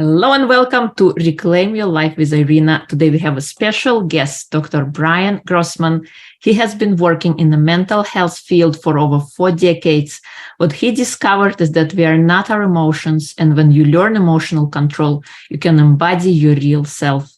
Hello and welcome to Reclaim Your Life with Irina. Today we have a special guest, Dr. Brian Grossman. He has been working in the mental health field for over 4 decades. What he discovered is that we are not our emotions, and when you learn emotional control, you can embody your real self.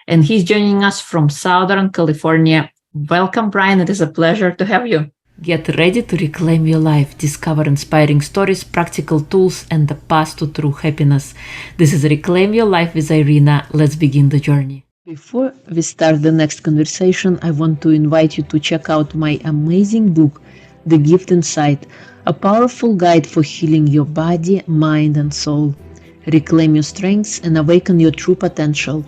And he's joining us from Southern California. Welcome, Brian. It is a pleasure to have you. Get ready to reclaim your life, discover inspiring stories, practical tools, and the path to true happiness. This is Reclaim Your Life with Irina. Let's begin the journey. Before we start the next conversation, I want to invite you to check out my amazing book, The Gift Inside, a powerful guide for healing your body, mind, and soul. Reclaim your strengths and awaken your true potential.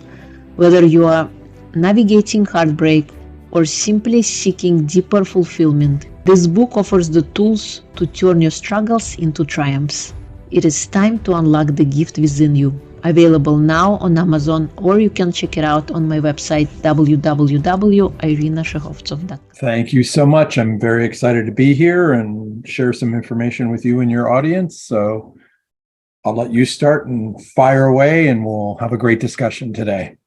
Whether you are navigating heartbreak or simply seeking deeper fulfillment, this book offers the tools to turn your struggles into triumphs. It is time to unlock the gift within you. Available now on Amazon, or you can check it out on my website, www.irinashehovtsov.com. Thank you so much. I'm very excited to be here and share some information with you and your audience. So I'll let you start and fire away, and we'll have a great discussion today.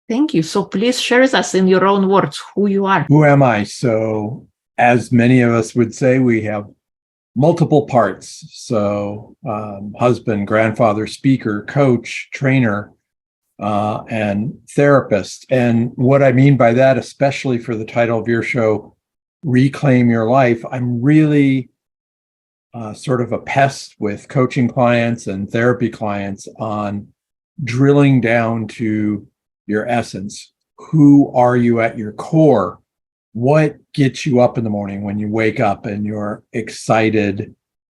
Thank you. So please share with us in your own words who you are. Who am I? So as many of us would say, we have multiple parts. So husband, grandfather, speaker, coach, trainer, and therapist. And what I mean by that, especially for the title of your show, Reclaim Your Life, I'm really sort of a pest with coaching clients and therapy clients on drilling down to your essence. Who are you at your core? What gets you up in the morning when you wake up and you're excited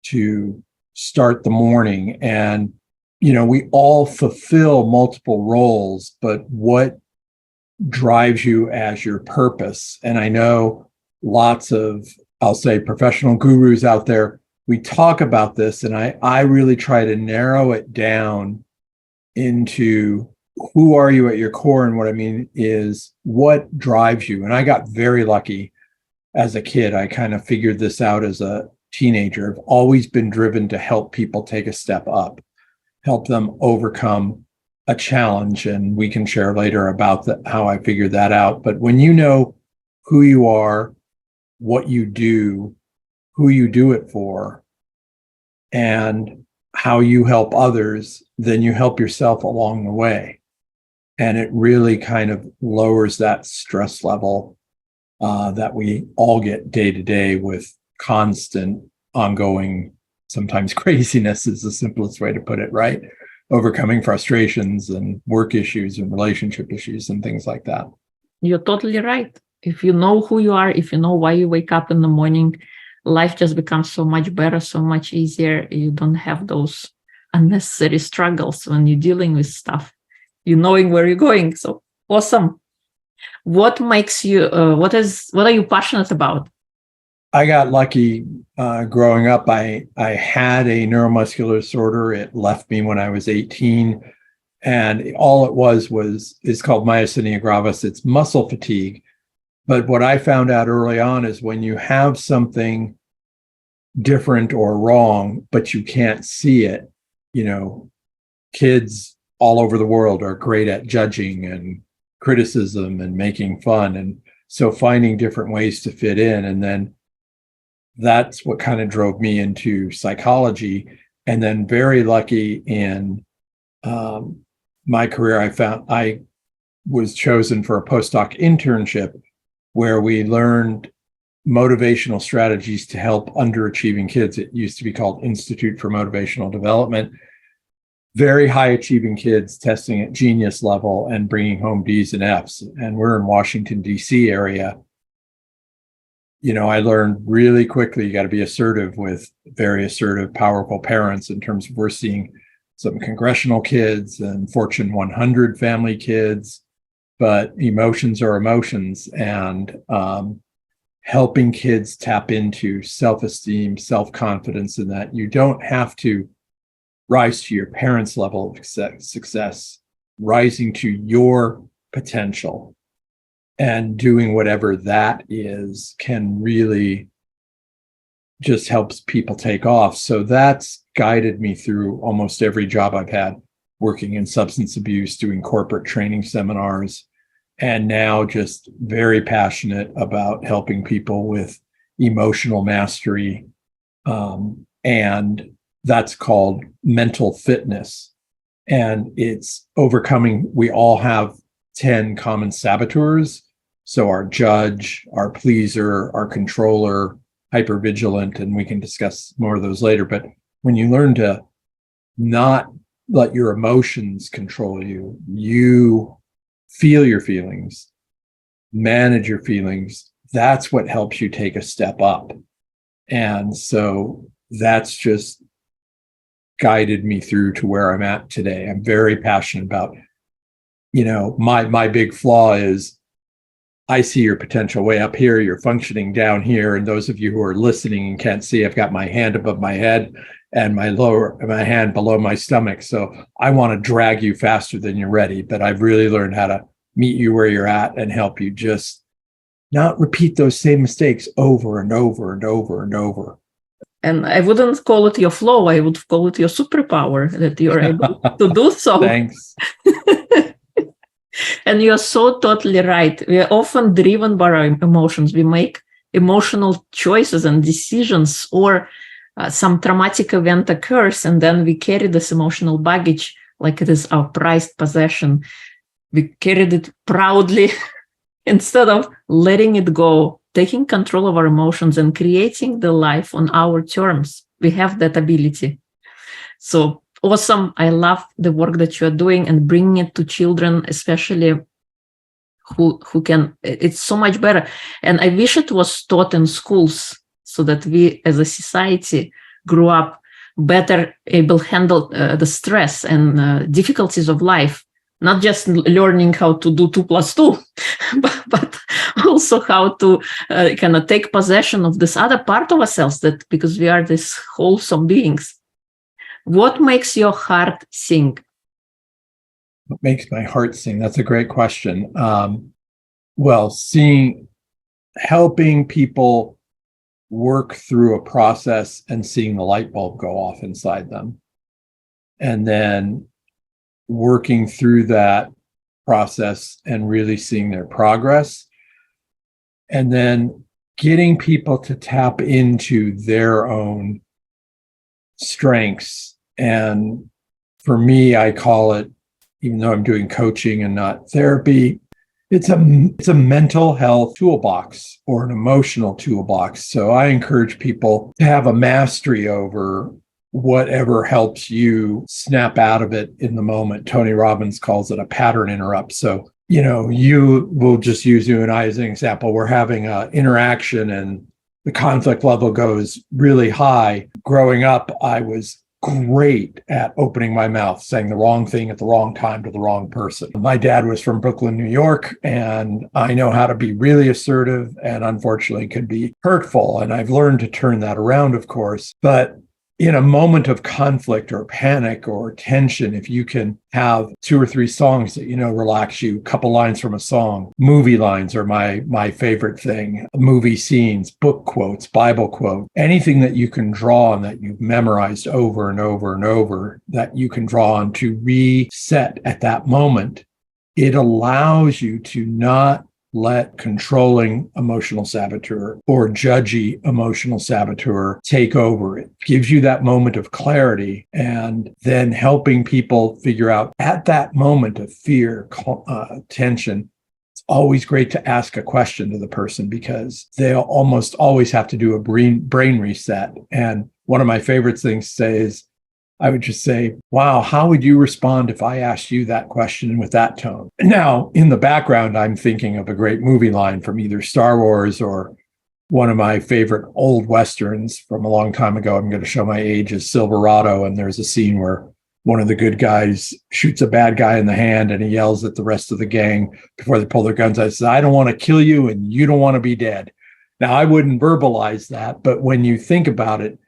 to start the morning? And, you know, we all fulfill multiple roles, but what drives you as your purpose? And I know lots of, I'll say, professional gurus out there, we talk about this, and I really try to narrow it down into who are you at your core? And what I mean is what drives you? And I got very lucky as a kid. I kind of figured this out as a teenager. I've always been driven to help people take a step up, help them overcome a challenge. And we can share later about how I figured that out. But when you know who you are, what you do, who you do it for, and how you help others, then you help yourself along the way. And it really kind of lowers that stress level that we all get day to day with constant, ongoing, sometimes craziness is the simplest way to put it, right? Overcoming frustrations and work issues and relationship issues and things like that. You're totally right. If you know who you are, if you know why you wake up in the morning, life just becomes so much better, so much easier. You don't have those unnecessary struggles when you're dealing with stuff. You knowing where you're going. So awesome. What makes you, what are you passionate about? I got lucky growing up. I had a neuromuscular disorder. It left me when I was 18. And all it is called myasthenia gravis. It's muscle fatigue. But what I found out early on is when you have something different or wrong, but you can't see it, you know, kids all over the world are great at judging and criticism and making fun. And so finding different ways to fit in. And then that's what kind of drove me into psychology. And then very lucky in my career, I was chosen for a postdoc internship where we learned motivational strategies to help underachieving kids. It used to be called Institute for Motivational Development. Very high achieving kids testing at genius level and bringing home D's and F's. And we're in Washington, D.C. area. You know, I learned really quickly, you got to be assertive with very assertive, powerful parents in terms of we're seeing some congressional kids and Fortune 100 family kids, but emotions are emotions, and helping kids tap into self-esteem, self-confidence, in that you don't have to rise to your parents' level of success, rising to your potential and doing whatever that is can really just helps people take off. So that's guided me through almost every job I've had. working in substance abuse, doing corporate training seminars, and now just very passionate about helping people with emotional mastery. And that's called mental fitness. And it's overcoming, we all have 10 common saboteurs. So our judge, our pleaser, our controller, hypervigilant, and we can discuss more of those later. But when you learn to not let your emotions control you, you feel your feelings, manage your feelings, that's what helps you take a step up. And so that's just guided me through to where I'm at today. I'm very passionate about, my big flaw is I see your potential way up here, you're functioning down here. And those of you who are listening and can't see, I've got my hand above my head and my hand below my stomach. So I want to drag you faster than you're ready, but I've really learned how to meet you where you're at and help you just not repeat those same mistakes over and over and over and over. And I wouldn't call it your flaw, I would call it your superpower, that you're able to do so. Thanks. And you're so totally right. We are often driven by our emotions. We make emotional choices and decisions, or some traumatic event occurs, and then we carry this emotional baggage like it is our prized possession. We carried it proudly instead of letting it go, taking control of our emotions and creating the life on our terms. We have that ability. So awesome. I love the work that you're doing and bringing it to children, especially who can, it's so much better. And I wish it was taught in schools so that we as a society grew up better, able to handle the stress and difficulties of life, not just learning how to do 2 + 2, but also how to kind of take possession of this other part of ourselves, that because we are these wholesome beings. What makes your heart sing? What makes my heart sing? That's a great question. Helping people work through a process and seeing the light bulb go off inside them. And then working through that process and really seeing their progress. And then getting people to tap into their own strengths. And for me, I call it, even though I'm doing coaching and not therapy, it's a mental health toolbox or an emotional toolbox. So I encourage people to have a mastery over whatever helps you snap out of it in the moment. Tony Robbins calls it a pattern interrupt. So, you will just use you and I as an example. We're having an interaction and the conflict level goes really high. Growing up, I was great at opening my mouth, saying the wrong thing at the wrong time to the wrong person. My dad was from Brooklyn, New York, and I know how to be really assertive and unfortunately could be hurtful. And I've learned to turn that around, of course. But in a moment of conflict or panic or tension, if you can have 2 or 3 songs that, relax you, a couple lines from a song, movie lines are my favorite thing, movie scenes, book quotes, Bible quote, anything that you can draw on that you've memorized over and over and over that you can draw on to reset at that moment, it allows you to not let controlling emotional saboteur or judgy emotional saboteur take over. It gives you that moment of clarity, and then helping people figure out at that moment of fear, tension. It's always great to ask a question to the person because they'll almost always have to do a brain reset. And one of my favorite things to say is, I would just say, wow, how would you respond if I asked you that question with that tone? Now, in the background, I'm thinking of a great movie line from either Star Wars or one of my favorite old Westerns from a long time ago. I'm going to show my age, is Silverado. And there's a scene where one of the good guys shoots a bad guy in the hand and he yells at the rest of the gang before they pull their guns out. He says, I don't want to kill you and you don't want to be dead. Now, I wouldn't verbalize that, but when you think about it,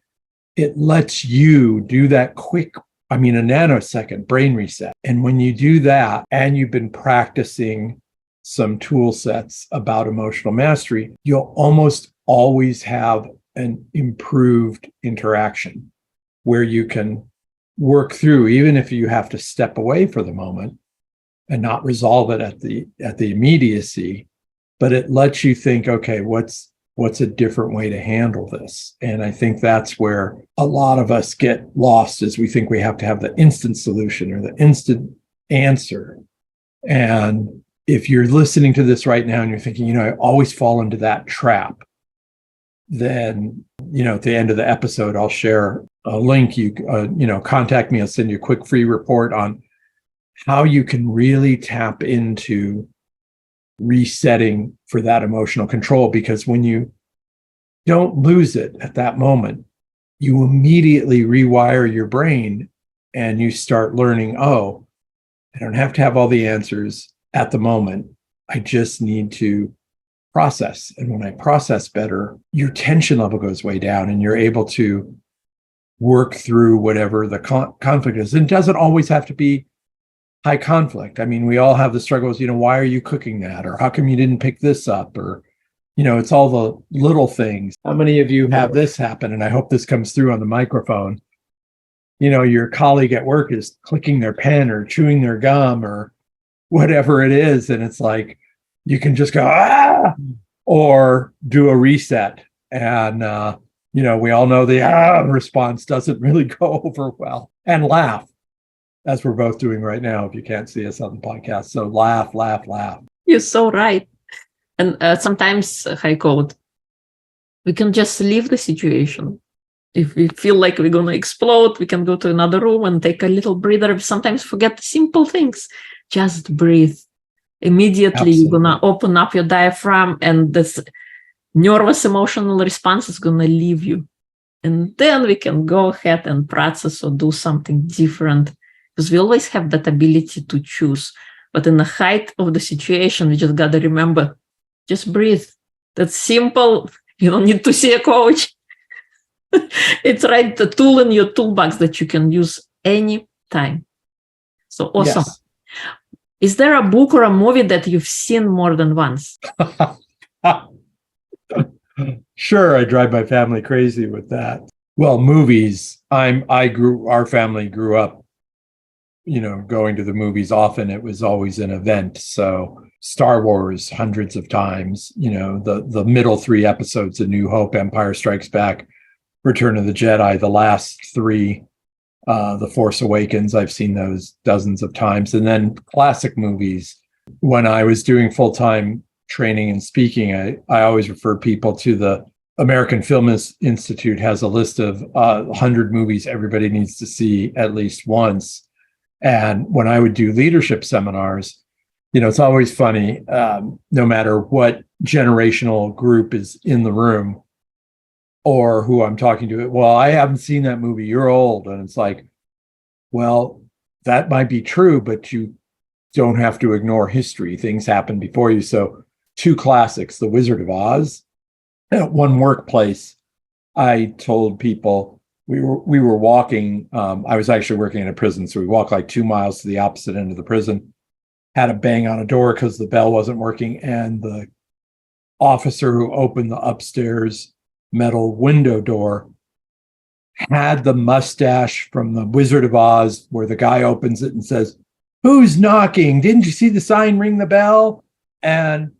it lets you do that quick, a nanosecond brain reset. And when you do that and you've been practicing some tool sets about emotional mastery, you'll almost always have an improved interaction where you can work through, even if you have to step away for the moment and not resolve it at the immediacy, but it lets you think, okay, what's a different way to handle this? And I think that's where a lot of us get lost, is we think we have to have the instant solution or the instant answer. And if you're listening to this right now and you're thinking, I always fall into that trap, then, at the end of the episode, I'll share a link. You contact me. I'll send you a quick free report on how you can really tap into resetting for that emotional control. Because when you don't lose it at that moment, you immediately rewire your brain and you start learning, oh, I don't have to have all the answers at the moment. I just need to process. And when I process better, your tension level goes way down and you're able to work through whatever the conflict is. And it doesn't always have to be high conflict. I mean, we all have the struggles, why are you cooking that? Or how come you didn't pick this up? Or, it's all the little things. How many of you have this happen? And I hope this comes through on the microphone. Your colleague at work is clicking their pen or chewing their gum or whatever it is. And it's like, you can just go, or do a reset. And, we all know the response doesn't really go over well. And laugh, as we're both doing right now, if you can't see us on the podcast. So laugh, laugh, laugh. You're so right. And sometimes, high code, we can just leave the situation. If we feel like we're going to explode, we can go to another room and take a little breather. Sometimes forget the simple things. Just breathe. Immediately, Absolutely. You're going to open up your diaphragm and this nervous emotional response is going to leave you. And then we can go ahead and process or do something different, because we always have that ability to choose. But in the height of the situation, we just got to remember, just breathe. That's simple. You don't need to see a coach. It's right, the tool in your toolbox that you can use anytime. So awesome. Yes. Is there a book or a movie that you've seen more than once? Sure, I drive my family crazy with that. Well, movies. Our family grew up, going to the movies often. It was always an event. So Star Wars hundreds of times, the middle three episodes, A New Hope, Empire Strikes Back, Return of the Jedi, the last three, The Force Awakens, I've seen those dozens of times. And then classic movies. When I was doing full-time training and speaking, I always refer people to the American Film Institute has a list of 100 movies everybody needs to see at least once. And when I would do leadership seminars, it's always funny, no matter what generational group is in the room or who I'm talking to, well, I haven't seen that movie, you're old. And it's like, well, that might be true, but you don't have to ignore history. Things happened before you. So two classics, The Wizard of Oz. At one workplace, I told people, we were walking, I was actually working in a prison, so we walked like 2 miles to the opposite end of the prison, had a bang on a door because the bell wasn't working, and the officer who opened the upstairs metal window door had the mustache from the Wizard of Oz, where the guy opens it and says, "Who's knocking? Didn't you see the sign ring the bell?" And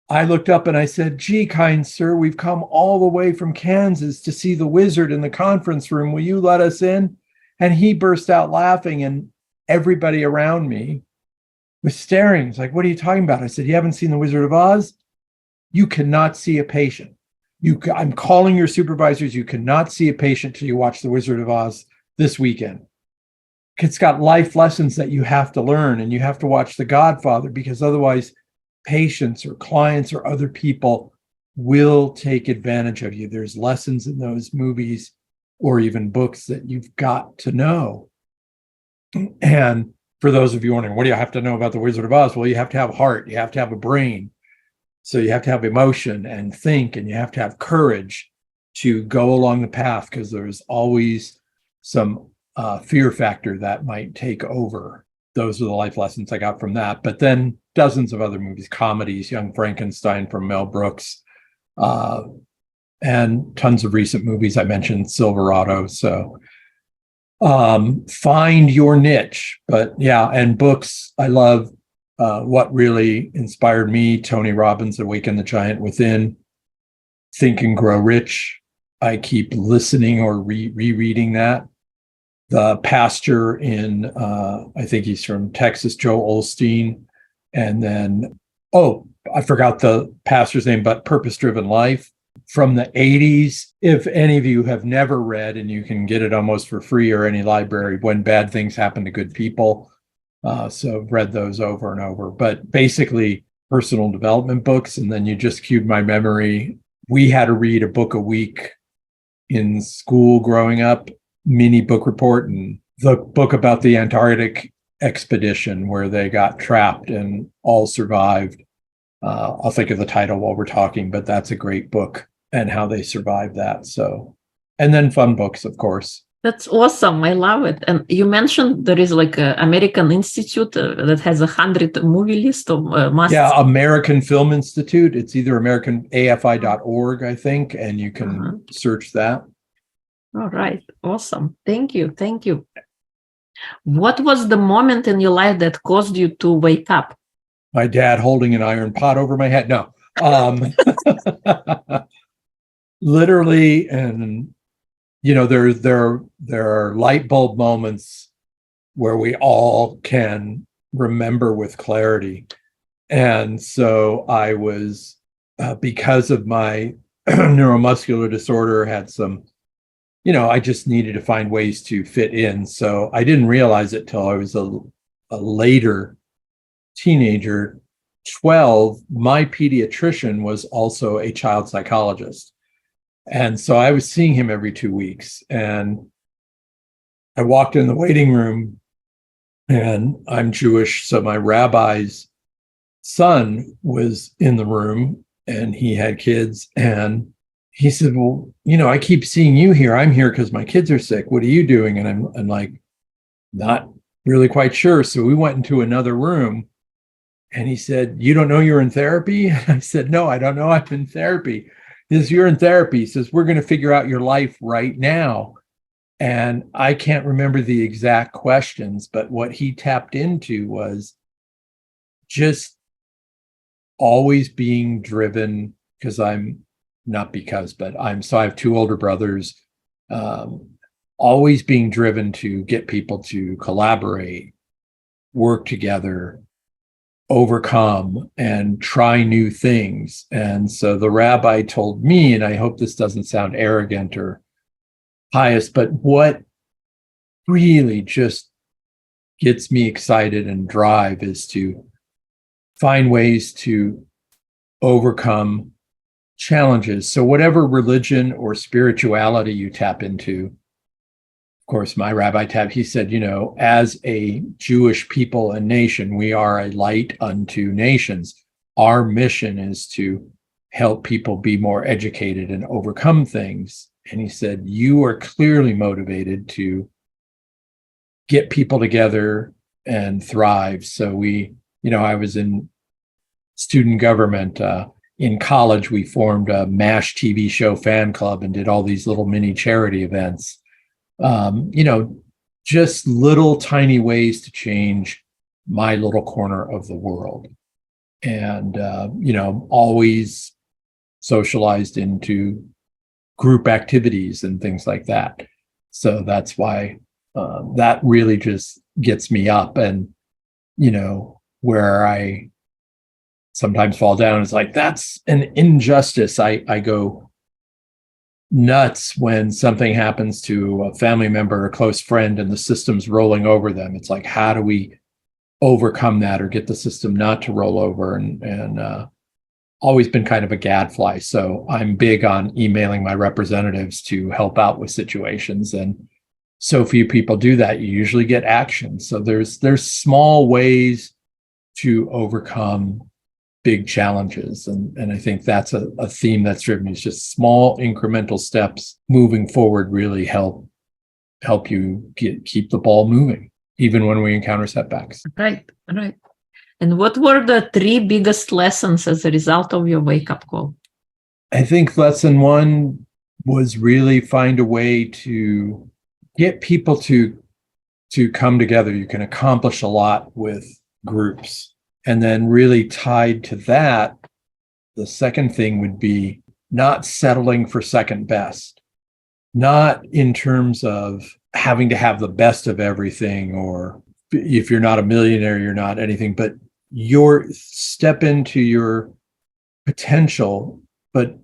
I looked up and I said, "Gee, kind sir, we've come all the way from Kansas to see the wizard in the conference room. Will you let us in?" And he burst out laughing, and everybody around me was staring. It's like, "What are you talking about?" I said, "You haven't seen the Wizard of Oz? You cannot see a patient. I'm calling your supervisors. You cannot see a patient till you watch the Wizard of Oz this weekend. It's got life lessons that you have to learn, and you have to watch The Godfather, because otherwise patients or clients or other people will take advantage of you. There's lessons in those movies or even books that you've got to know." And for those of you wondering, what do you have to know about the Wizard of Oz? Well, you have to have a heart, you have to have a brain. So you have to have emotion and think, and you have to have courage to go along the path, because there's always some fear factor that might take over. Those are the life lessons I got from that. But then dozens of other movies, comedies, Young Frankenstein from Mel Brooks, and tons of recent movies. I mentioned Silverado. So find your niche. But yeah, and books, I love what really inspired me, Tony Robbins' Awaken the Giant Within, Think and Grow Rich. I keep listening or rereading that. The pastor in, I think he's from Texas, Joe Osteen. And then, I forgot the pastor's name, but Purpose Driven Life from the 80s. If any of you have never read, and you can get it almost for free or any library, When Bad Things Happen to Good People. So I've read those over and over, but basically personal development books. And then you just cued my memory. We had to read a book a week in school growing up, mini book report, and the book about the Antarctic expedition where they got trapped and all survived. I'll think of the title while we're talking, but that's a great book and how they survived that. So, and then fun books, of course. That's awesome. I love it. And you mentioned there is like an American Institute that has 100 movie list of must. Yeah, American Film Institute. It's either AmericanAFI.org, I think, and you can search that. All right. Awesome. Thank you. Thank you. What was the moment in your life that caused you to wake up? My dad holding an iron pot over my head. No. Literally, and there are light bulb moments where we all can remember with clarity. And so I was, because of my neuromuscular disorder, had some, I just needed to find ways to fit in. So I didn't realize it till I was a later teenager. 12, my pediatrician was also a child psychologist. And so I was seeing him every 2 weeks. And I walked in the waiting room, and I'm Jewish. So my rabbi's son was in the room, and he had kids. And he said, well, I keep seeing you here. I'm here because my kids are sick. What are you doing? And I'm like, not really quite sure. So we went into another room, and he said, you don't know you're in therapy? And I said, no, I don't know I'm in therapy. He says, you're in therapy. He says, we're going to figure out your life right now. And I can't remember the exact questions, but what he tapped into was just always being driven, because I have 2 older brothers, always being driven to get people to collaborate, work together, overcome, and try new things. And so the rabbi told me, and I hope this doesn't sound arrogant or pious, but what really just gets me excited and drive is to find ways to overcome challenges. So whatever religion or spirituality you tap into, of course, my rabbi he said, as a Jewish people and nation, we are a light unto nations. Our mission is to help people be more educated and overcome things. And he said, you are clearly motivated to get people together and thrive. So I was in student government. In college, we formed a MASH TV show fan club and did all these little mini charity events. Just little tiny ways to change my little corner of the world. And, always socialized into group activities and things like that. So that's why that really just gets me up. And, where I sometimes fall down, it's like, that's an injustice. I go nuts when something happens to a family member or close friend and the system's rolling over them. It's like, how do we overcome that or get the system not to roll over? And always been kind of a gadfly. So I'm big on emailing my representatives to help out with situations. And so few people do that. You usually get action. So there's small ways to overcome big challenges. And I think that's a theme that's driven me. It's just small incremental steps moving forward really help you keep the ball moving, even when we encounter setbacks. Right. And what were the 3 biggest lessons as a result of your wake-up call? I think lesson 1 was really find a way to get people to come together. You can accomplish a lot with groups. And then really tied to that, the second thing would be not settling for second best, not in terms of having to have the best of everything, or if you're not a millionaire, you're not anything, but your step into your potential, but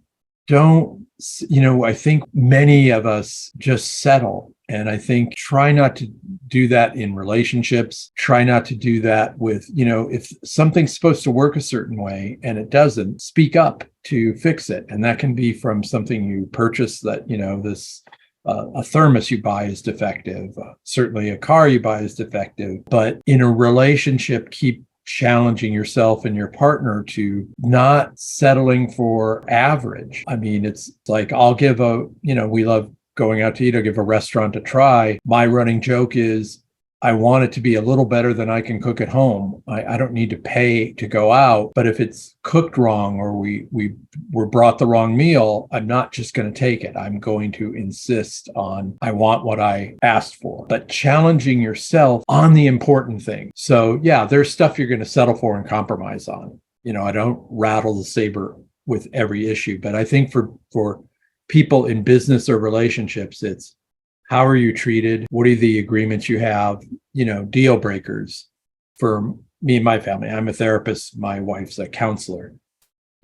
don't, I think many of us just settle. And I think try not to do that in relationships. Try not to do that with, if something's supposed to work a certain way and it doesn't, speak up to fix it. And that can be from something you purchase that, this a thermos you buy is defective. Certainly a car you buy is defective. But in a relationship, keep challenging yourself and your partner to not settling for average. I mean, it's like I'll give we love going out to eat. I'll give a restaurant a try. My running joke is I want it to be a little better than I can cook at home. I don't need to pay to go out, but if it's cooked wrong or we were brought the wrong meal, I'm not just going to take it. I'm going to insist on, I want what I asked for, but challenging yourself on the important thing. So yeah, there's stuff you're going to settle for and compromise on. I don't rattle the saber with every issue, but I think for people in business or relationships, it's how are you treated? What are the agreements you have? Deal breakers. For me and my family, I'm a therapist. My wife's a counselor.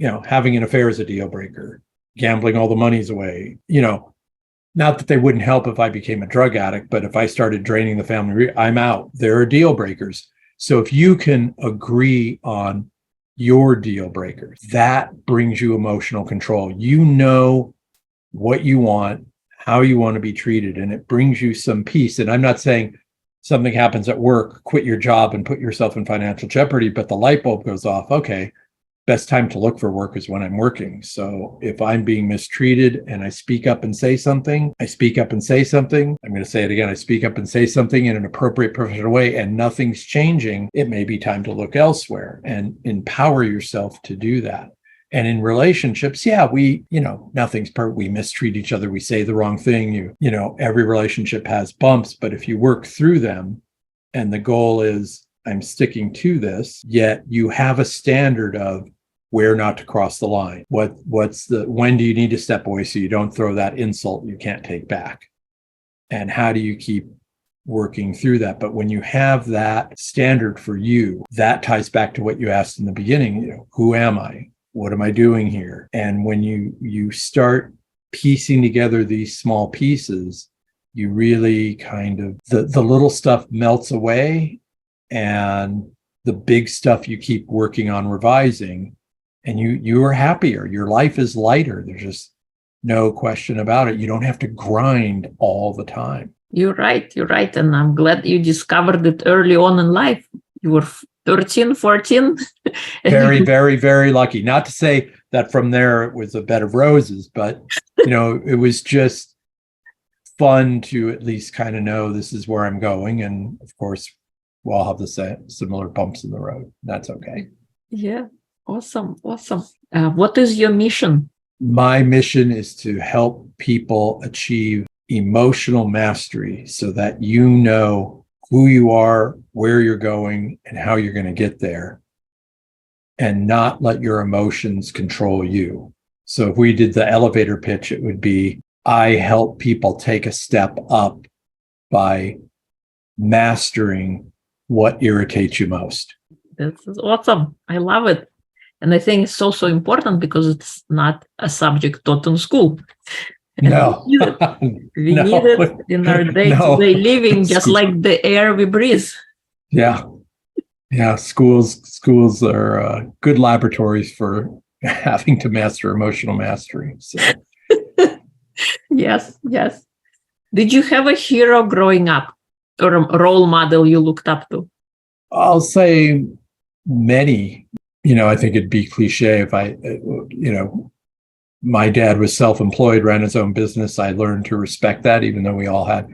Having an affair is a deal breaker. Gambling all the money's away. Not that they wouldn't help if I became a drug addict, but if I started draining the family, I'm out. There are deal breakers. So if you can agree on your deal breakers, that brings you emotional control. You know what you want, how you want to be treated, and it brings you some peace. And I'm not saying something happens at work, quit your job and put yourself in financial jeopardy, but the light bulb goes off. Okay, best time to look for work is when I'm working. So if I'm being mistreated and I speak up and say something, I'm going to say it again, I speak up and say something in an appropriate professional way and nothing's changing, it may be time to look elsewhere and empower yourself to do that. And in relationships, yeah, nothing's perfect. We mistreat each other. We say the wrong thing. Every relationship has bumps, but if you work through them and the goal is I'm sticking to this, yet you have a standard of where not to cross the line. When do you need to step away so you don't throw that insult you can't take back? And how do you keep working through that? But when you have that standard for you, that ties back to what you asked in the beginning, who am I? What am I doing here? And when you start piecing together these small pieces, you really kind of, the little stuff melts away and the big stuff you keep working on revising, and you are happier. Your life is lighter. There's just no question about it. You don't have to grind all the time. You're right. And I'm glad you discovered it early on in life. You were 13, 14. Very, very, very lucky. Not to say that from there it was a bed of roses, but it was just fun to at least kind of know this is where I'm going. And of course, we'll all have the similar bumps in the road. That's okay. Yeah. Awesome. What is your mission? My mission is to help people achieve emotional mastery so that you know who you are, where you're going, and how you're going to get there, and not let your emotions control you. So if we did the elevator pitch, it would be, I help people take a step up by mastering what irritates you most. This is awesome. I love it. And I think it's also important because it's not a subject taught in school. And no. We need it in our day-to-day living, just like the air we breathe. Yeah. Schools are good laboratories for having to master emotional mastery. So. Yes. Did you have a hero growing up or a role model you looked up to? I'll say many. I think it'd be cliche if my dad was self-employed, ran his own business. I learned to respect that, even though we all had,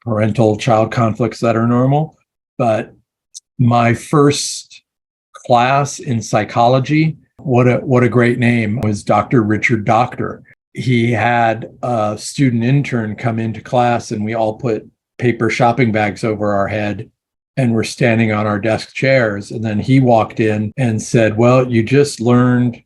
parental child conflicts that are normal. But my first class in psychology, what a great name, was Dr. Richard Doctor. he had a student intern come into class, and we all put paper shopping bags over our head and we're standing on our desk chairs. And then he walked in and said, well, you just learned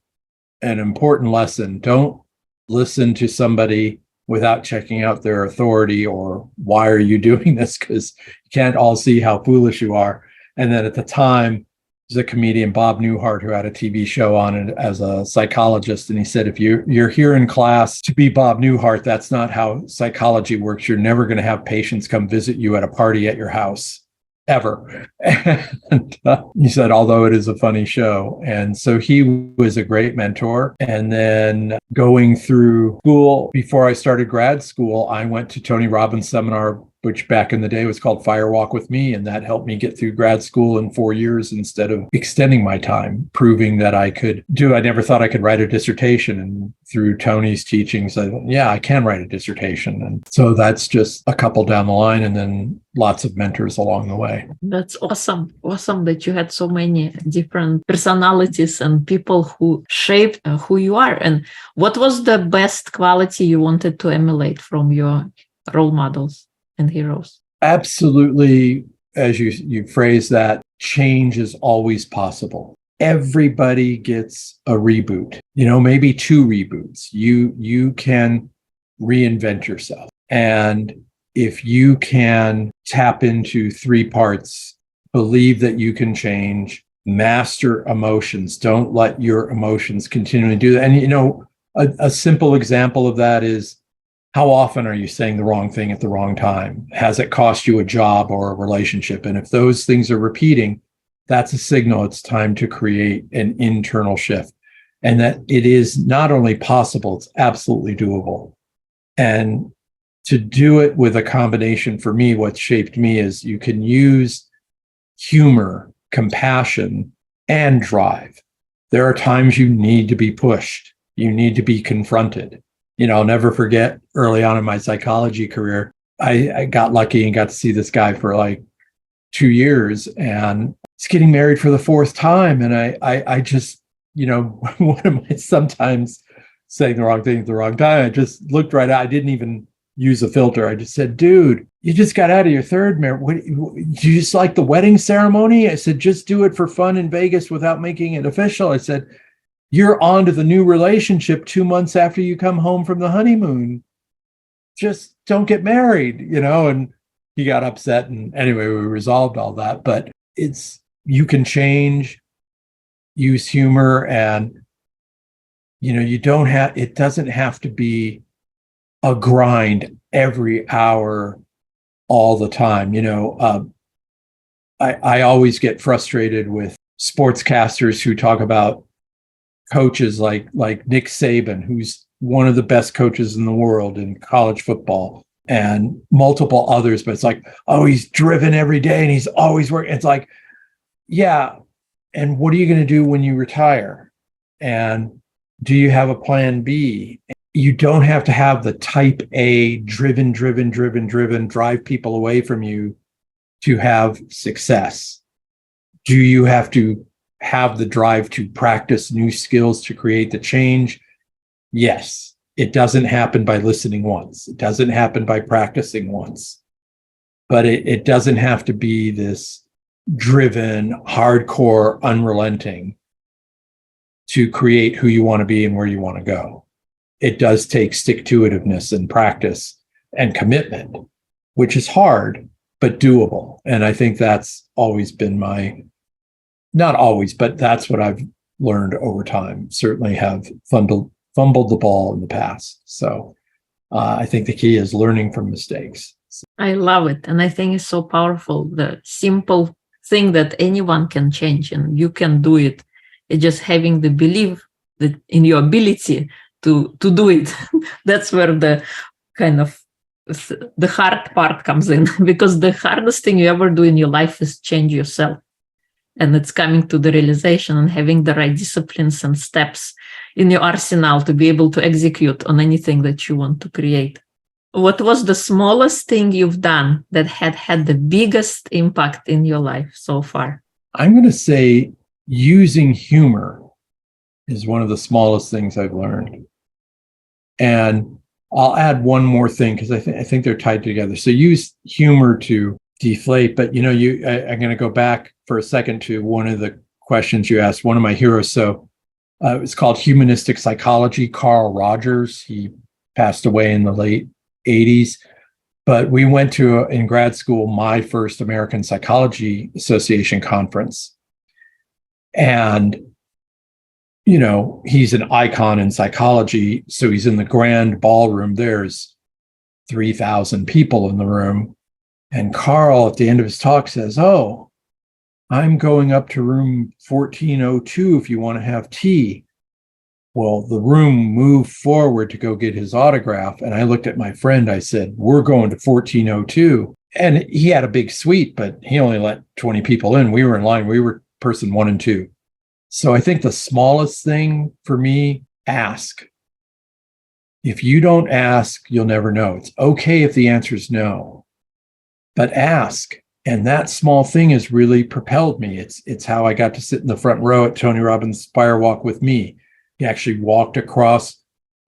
an important lesson. Don't listen to somebody without checking out their authority, or why are you doing this? Because you can't all see how foolish you are. And then at the time, there's a comedian, Bob Newhart, who had a TV show on it as a psychologist. And he said, if you're here in class to be Bob Newhart, that's not how psychology works. You're never going to have patients come visit you at a party at your house, ever. And he said, although it is a funny show. And so he was a great mentor. And then going through school, before I started grad school, I went to Tony Robbins' seminar, which back in the day was called Fire Walk with Me. And that helped me get through grad school in 4 years instead of extending my time, proving that I never thought I could write a dissertation. And through Tony's teachings, I can write a dissertation. And so that's just a couple down the line, and then lots of mentors along the way. That's awesome. Awesome that you had so many different personalities and people who shaped who you are. And what was the best quality you wanted to emulate from your role models and heroes? Absolutely. As you phrase that, change is always possible. Everybody gets a reboot, maybe 2 reboots. You can reinvent yourself. And if you can tap into 3 parts, believe that you can change, master emotions, don't let your emotions continually do that. And, a simple example of that is, how often are you saying the wrong thing at the wrong time? Has it cost you a job or a relationship? And if those things are repeating, that's a signal it's time to create an internal shift. And that it is not only possible, it's absolutely doable. And to do it with a combination, for me, what shaped me is you can use humor, compassion, and drive. There are times you need to be pushed. You need to be confronted. I'll never forget early on in my psychology career, I got lucky and got to see this guy for like 2 years, and he's getting married for the 4th time. And I just, what am I sometimes saying the wrong thing at the wrong time? I just looked right out. I didn't even use a filter. I just said, dude, you just got out of your 3rd marriage. Do you just like the wedding ceremony? I said, just do it for fun in Vegas without making it official. I said, you're on to the new relationship 2 months after you come home from the honeymoon. Just don't get married, and he got upset. And anyway, we resolved all that. But you can change, use humor, and, it doesn't have to be a grind every hour all the time. I always get frustrated with sportscasters who talk about coaches like Nick Saban, who's one of the best coaches in the world in college football, and multiple others. But it's like, oh, he's driven every day and he's always working. It's like, yeah. And what are you going to do when you retire? And do you have a plan B? You don't have to have the type A driven, drive people away from you to have success. Do you have to have the drive to practice new skills to create the change? Yes. It doesn't happen by listening once. It doesn't happen by practicing once. But it doesn't have to be this driven, hardcore, unrelenting to create who you want to be and where you want to go. It does take stick-to-itiveness and practice and commitment, which is hard, but doable. And I think that's always been not always, but that's what I've learned over time. Certainly have fumbled the ball in the past. So I think the key is learning from mistakes. I love it. And I think it's so powerful, the simple thing that anyone can change and you can do it. It's just having the belief that in your ability to do it. That's where the kind of the hard part comes in, because the hardest thing you ever do in your life is change yourself. And it's coming to the realization and having the right disciplines and steps in your arsenal to be able to execute on anything that you want to create. What was the smallest thing you've done that had the biggest impact in your life so far? I'm going to say using humor is one of the smallest things I've learned. And I'll add one more thing because I think they're tied together. So use humor to deflate, but I'm going to go back for a second to one of the questions you asked, one of my heroes. So it's called Humanistic Psychology. Carl Rogers, he passed away in the late 80s. But we went to, in grad school, my first American Psychology Association conference. And, he's an icon in psychology. So he's in the grand ballroom. There's 3,000 people in the room. And Carl, at the end of his talk, says, "Oh, I'm going up to room 1402 if you want to have tea." Well, the room moved forward to go get his autograph. And I looked at my friend. I said, "We're going to 1402. And he had a big suite, but he only let 20 people in. We were in line. We were person 1 and 2. So I think the smallest thing for me, ask. If you don't ask, you'll never know. It's okay if the answer is no, but ask. And that small thing has really propelled me. It's how I got to sit in the front row at Tony Robbins' Fire Walk with me. He actually walked across.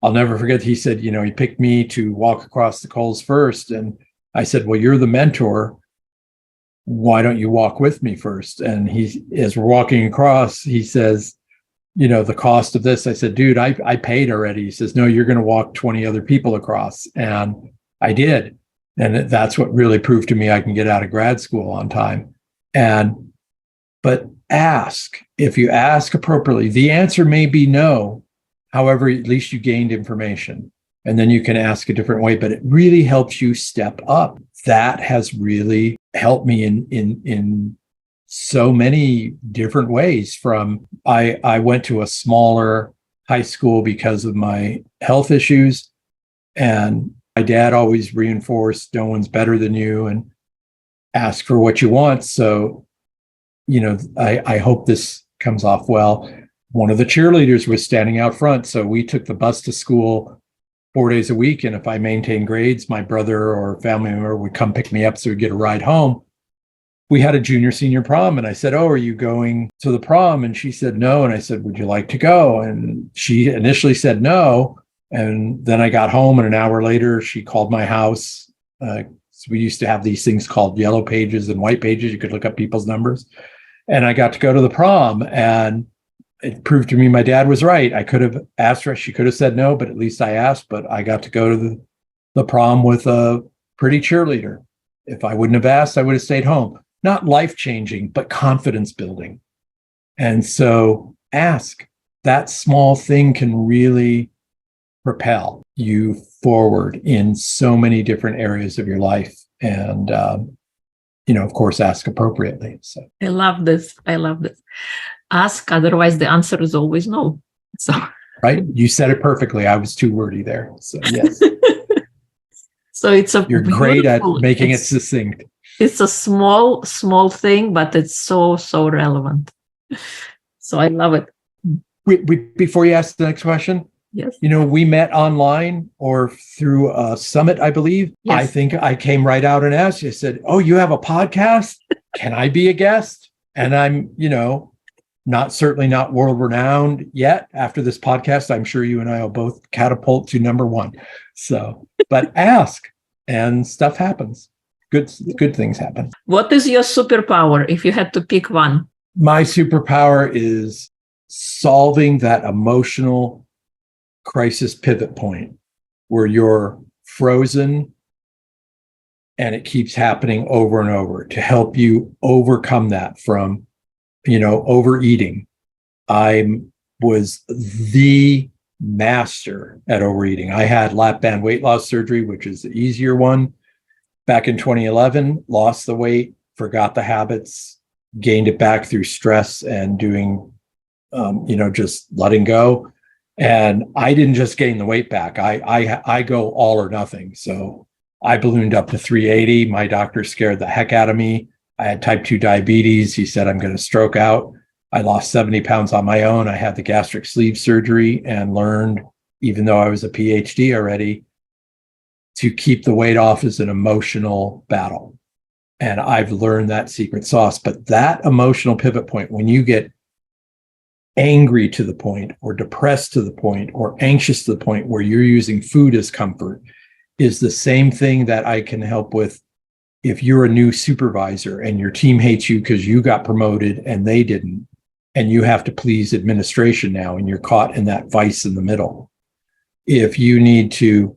I'll never forget. He said, he picked me to walk across the coals first. And I said, "Well, you're the mentor. Why don't you walk with me first?" And as we're walking across, he says, "The cost of this." I said, "Dude, I paid already." He says, "No, you're going to walk 20 other people across." And I did. And that's what really proved to me I can get out of grad school on time. But ask. If you ask appropriately, the answer may be no. However, at least you gained information. And then you can ask a different way, but it really helps you step up. That has really helped me in so many different ways. From I went to a smaller high school because of my health issues, and my dad always reinforced no one's better than you and ask for what you want. So, I hope this comes off well. One of the cheerleaders was standing out front. So we took the bus to school 4 days a week. And if I maintained grades, my brother or family member would come pick me up so we'd get a ride home. We had a junior senior prom. And I said, "Oh, are you going to the prom?" And she said, "No." And I said, "Would you like to go?" And she initially said no. And then I got home, and an hour later, she called my house. So we used to have these things called yellow pages and white pages. You could look up people's numbers. And I got to go to the prom. And it proved to me my dad was right. I could have asked her. She could have said no, but at least I asked. But I got to go to the prom with a pretty cheerleader. If I wouldn't have asked, I would have stayed home. Not life-changing, but confidence building. And so ask. That small thing can really propel you forward in so many different areas of your life. And, of course, ask appropriately. So I love this. Ask, otherwise the answer is always no. So right. You said it perfectly. I was too wordy there. So yes. So you're great at making it succinct. It's a small thing, but it's so relevant. So I love it. Before you ask the next question, yes. We met online or through a summit, I believe. Yes. I think I came right out and asked you. I said, "Oh, you have a podcast? Can I be a guest?" And I'm, certainly not world renowned yet. After this podcast, I'm sure you and I will both catapult to number 1. So, but ask, and stuff happens. Good things happen. What is your superpower if you had to pick one? My superpower is solving that emotional crisis pivot point where you're frozen and it keeps happening over and over, to help you overcome that from, overeating. I was the master at overeating. I had lap band weight loss surgery, which is the easier one. Back in 2011, lost the weight, forgot the habits, gained it back through stress and doing, just letting go. And I didn't just gain the weight back. I go all or nothing. So I ballooned up to 380. My doctor scared the heck out of me. I had type 2 diabetes. He said I'm going to stroke out. I lost 70 pounds on my own. I had the gastric sleeve surgery and learned, even though I was a PhD already, to keep the weight off is an emotional battle. And I've learned that secret sauce. But that emotional pivot point, when you get angry to the point or depressed to the point or anxious to the point where you're using food as comfort is the same thing that I can help with if you're a new supervisor and your team hates you because you got promoted and they didn't, and you have to please administration now and you're caught in that vice in the middle. If you need to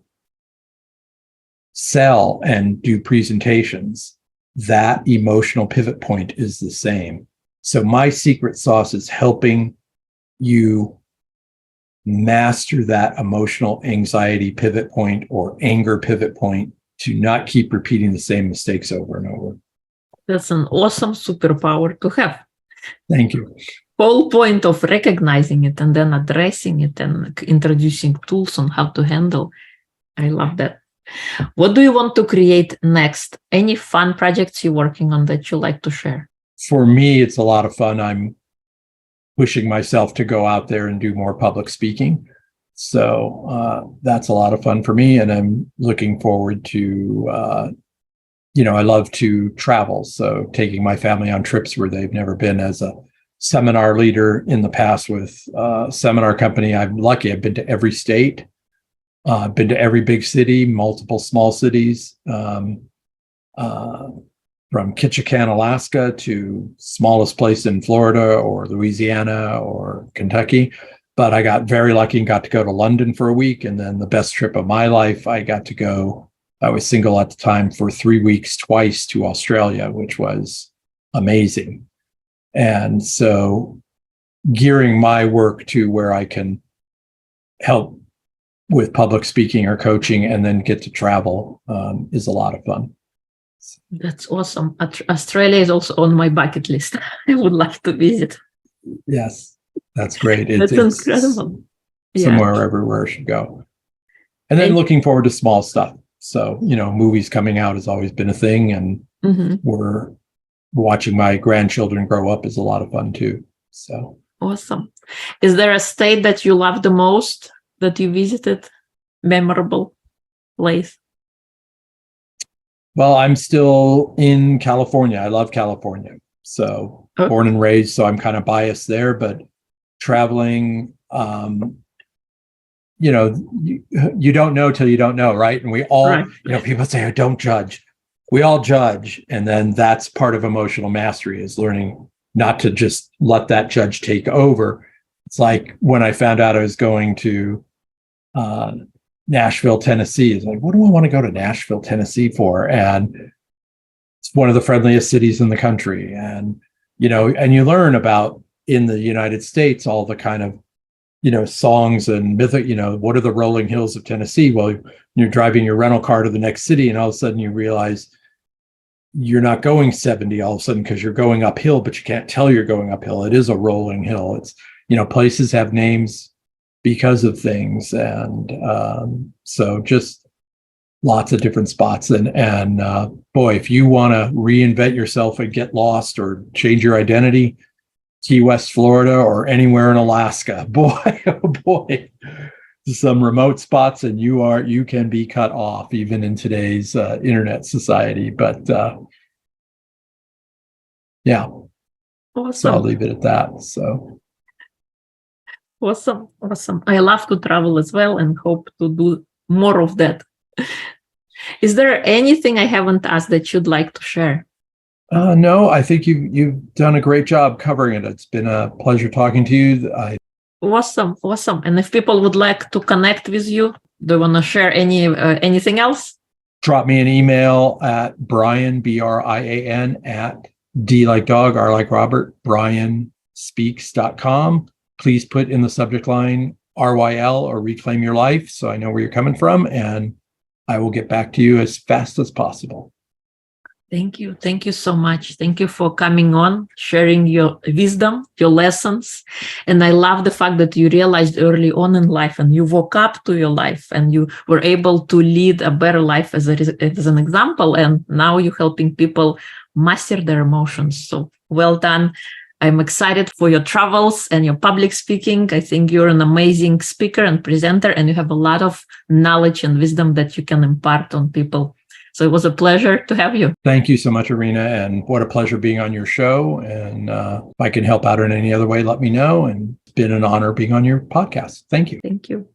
sell and do presentations, that emotional pivot point is the same. So my secret sauce is helping you master that emotional anxiety pivot point or anger pivot point to not keep repeating the same mistakes over and over. That's an awesome superpower to have. Thank you. Whole point of recognizing it and then addressing it and introducing tools on how to handle. I love that. What do you want to create next? Any fun projects you're working on that you like to share? For me, it's a lot of fun. I'm pushing myself to go out there and do more public speaking. So that's a lot of fun for me. And I'm looking forward to, I love to travel. So taking my family on trips where they've never been as a seminar leader in the past with a seminar company. I'm lucky. I've been to every state. I've been to every big city, multiple small cities, from Ketchikan, Alaska to smallest place in Florida or Louisiana or Kentucky. But I got very lucky and got to go to London for a week. And then the best trip of my life, I was single at the time, for 3 weeks twice to Australia, which was amazing. And so gearing my work to where I can help with public speaking or coaching and then get to travel is a lot of fun. That's awesome. Australia is also on my bucket list. I would like to visit. Yes, that's great. That's incredible. Somewhere everywhere I should go. And then looking forward to small stuff. So, movies coming out has always been a thing, and we're watching my grandchildren grow up is a lot of fun too. So awesome. Is there a state that you love the most that you visited? Memorable place? Well, I'm still in California. I love California. So born and raised, so I'm kind of biased there, but traveling, you don't know till you don't know, right? And we all, people say, oh, don't judge. We all judge. And then that's part of emotional mastery, is learning not to just let that judge take over. It's like when I found out I was going to Nashville, Tennessee, it's like, what do I want to go to Nashville, Tennessee for? And it's one of the friendliest cities in the country. And, and you learn about in the United States, all the kind of, songs and mythic, what are the rolling hills of Tennessee? Well, you're driving your rental car to the next city and all of a sudden you realize you're not going 70 all of a sudden because you're going uphill, but you can't tell you're going uphill. It is a rolling hill. It's, places have names because of things. And so just lots of different spots. And boy, if you want to reinvent yourself and get lost or change your identity, Key West, Florida, or anywhere in Alaska, boy, oh boy, some remote spots, and you can be cut off even in today's internet society. But yeah, awesome. So I'll leave it at that. So awesome. I love to travel as well and hope to do more of that. Is there anything I haven't asked that you'd like to share? No, I think you've done a great job covering it. It's been a pleasure talking to you. Awesome. And if people would like to connect with you, do you want to share anything else? Drop me an email at Brian, BRIAN, at D like dog, R like Robert, brianspeaks.com. Please put in the subject line RYL or Reclaim Your Life, so I know where you're coming from, and I will get back to you as fast as possible. Thank you. Thank you so much. Thank you for coming on, sharing your wisdom, your lessons. And I love the fact that you realized early on in life and you woke up to your life and you were able to lead a better life as an example. And now you're helping people master their emotions. So well done. I'm excited for your travels and your public speaking. I think you're an amazing speaker and presenter, and you have a lot of knowledge and wisdom that you can impart on people. So it was a pleasure to have you. Thank you so much, Irina. And what a pleasure being on your show. And if I can help out in any other way, let me know. And been an honor being on your podcast. Thank you. Thank you.